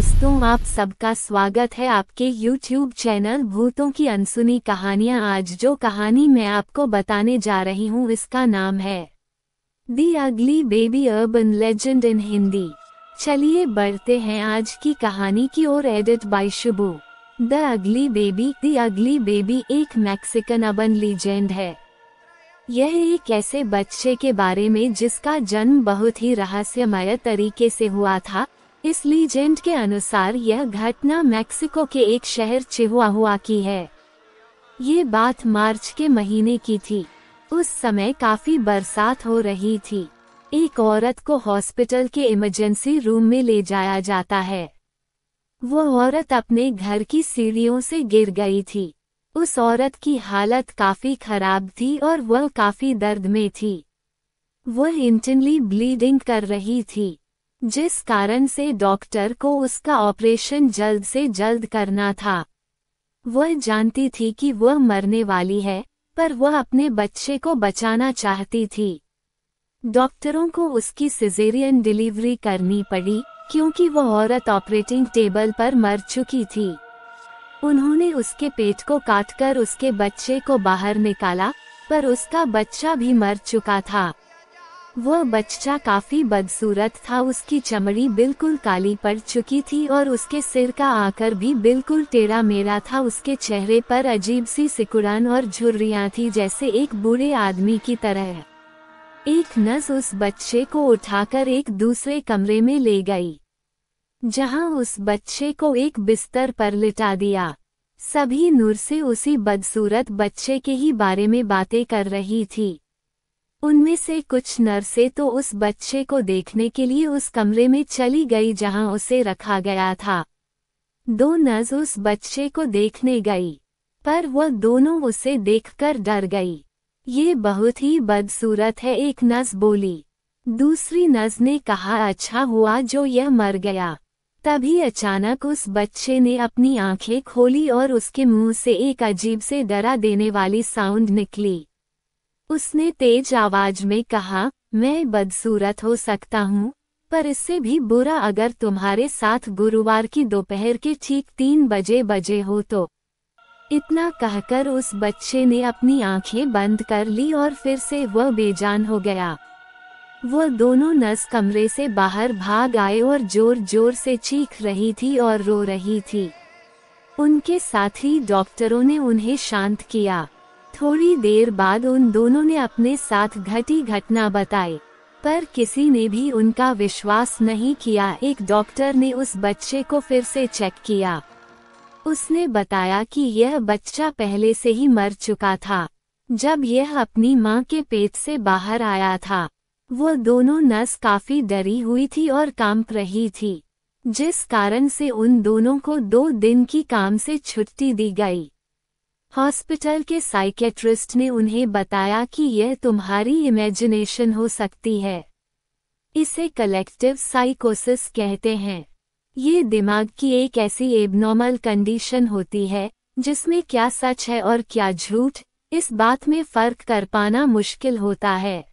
दोस्तों, आप सबका स्वागत है आपके YouTube चैनल भूतों की अनसुनी कहानियां। आज जो कहानी मैं आपको बताने जा रही हूँ इसका नाम है the ugly baby urban legend in Hindi. चलिए बढ़ते हैं आज की कहानी की ओर। Edit by Shubhu. The ugly baby एक मैक्सिकन अर्बन लीजेंड है। यह एक ऐसे बच्चे के बारे में जिसका जन्म बहुत ही रहस्यमय तरीके से हुआ था। इस लीजेंड के अनुसार यह घटना मैक्सिको के एक शहर चिहुआहुआ की है। ये बात मार्च के महीने की थी। उस समय काफी बरसात हो रही थी। एक औरत को हॉस्पिटल के इमरजेंसी रूम में ले जाया जाता है। वो औरत अपने घर की सीढ़ियों से गिर गई थी। उस औरत की हालत काफी खराब थी और वह काफी दर्द में थी। वह इंटेंसली ब्लीडिंग कर रही थी, जिस कारण से डॉक्टर को उसका ऑपरेशन जल्द से जल्द करना था। वह जानती थी कि वह मरने वाली है, पर वह अपने बच्चे को बचाना चाहती थी। डॉक्टरों को उसकी सिजेरियन डिलीवरी करनी पड़ी क्योंकि वह औरत ऑपरेटिंग टेबल पर मर चुकी थी। उन्होंने उसके पेट को काटकर उसके बच्चे को बाहर निकाला, पर उसका बच्चा भी मर चुका था। वह बच्चा काफी बदसूरत था। उसकी चमड़ी बिल्कुल काली पड़ चुकी थी और उसके सिर का आकार भी बिल्कुल टेढ़ा मेढ़ा था। उसके चेहरे पर अजीब सी सिकुड़न और झुर्रियां थी, जैसे एक बूढ़े आदमी की तरह। एक नर्स उस बच्चे को उठाकर एक दूसरे कमरे में ले गई, जहां उस बच्चे को एक बिस्तर पर लिटा दिया। सभी नूर से उसी बदसूरत बच्चे के ही बारे में बातें कर रही थी। उनमें से कुछ नर्सें तो उस बच्चे को देखने के लिए उस कमरे में चली गई जहां उसे रखा गया था। 2 नर्स उस बच्चे को देखने गई, पर वह दोनों उसे देखकर डर गई। ये बहुत ही बदसूरत है, एक नर्स बोली। दूसरी नर्स ने कहा, अच्छा हुआ जो यह मर गया। तभी अचानक उस बच्चे ने अपनी आंखें खोली और उसके मुंह से एक अजीब से डरा देने वाली साउंड निकली। उसने तेज आवाज में कहा, मैं बदसूरत हो सकता हूँ, पर इससे भी बुरा अगर तुम्हारे साथ गुरुवार की दोपहर के ठीक 3 बजे हो तो। इतना कहकर उस बच्चे ने अपनी आंखें बंद कर ली और फिर से वह बेजान हो गया। वह दोनों नर्स कमरे से बाहर भाग आए और जोर जोर से चीख रही थी और रो रही थी। उनके साथ ही डॉक्टरों ने उन्हें शांत किया। थोड़ी देर बाद उन दोनों ने अपने साथ घटी घटना बताई, पर किसी ने भी उनका विश्वास नहीं किया। एक डॉक्टर ने उस बच्चे को फिर से चेक किया। उसने बताया कि यह बच्चा पहले से ही मर चुका था, जब यह अपनी मां के पेट से बाहर आया था। वो दोनों नर्स काफी डरी हुई थी और कांप रही थी, जिस कारण से उन दोनों को 2 दिन की काम से छुट्टी दी गई। हॉस्पिटल के साइकेट्रिस्ट ने उन्हें बताया कि यह तुम्हारी इमेजिनेशन हो सकती है। इसे कलेक्टिव साइकोसिस कहते हैं। ये दिमाग की एक ऐसी एबनॉर्मल कंडीशन होती है जिसमें क्या सच है और क्या झूठ, इस बात में फर्क कर पाना मुश्किल होता है।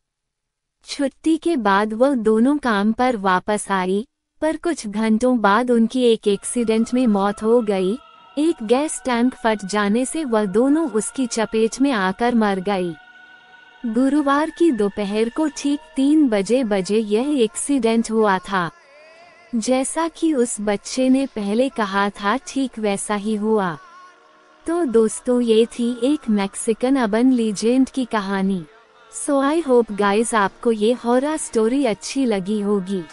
छुट्टी के बाद वह दोनों काम पर वापस आई, पर कुछ घंटों बाद उनकी एक एक्सीडेंट में मौत हो गई। एक गैस टैंक फट जाने से वह दोनों उसकी चपेट में आकर मर गई। गुरुवार की दोपहर को ठीक 3 बजे यह एक्सीडेंट हुआ था। जैसा कि उस बच्चे ने पहले कहा था, ठीक वैसा ही हुआ। तो दोस्तों, ये थी एक मैक्सिकन अर्बन लीजेंड की कहानी। सो आई होप गाइस आपको ये हॉरर स्टोरी अच्छी लगी होगी।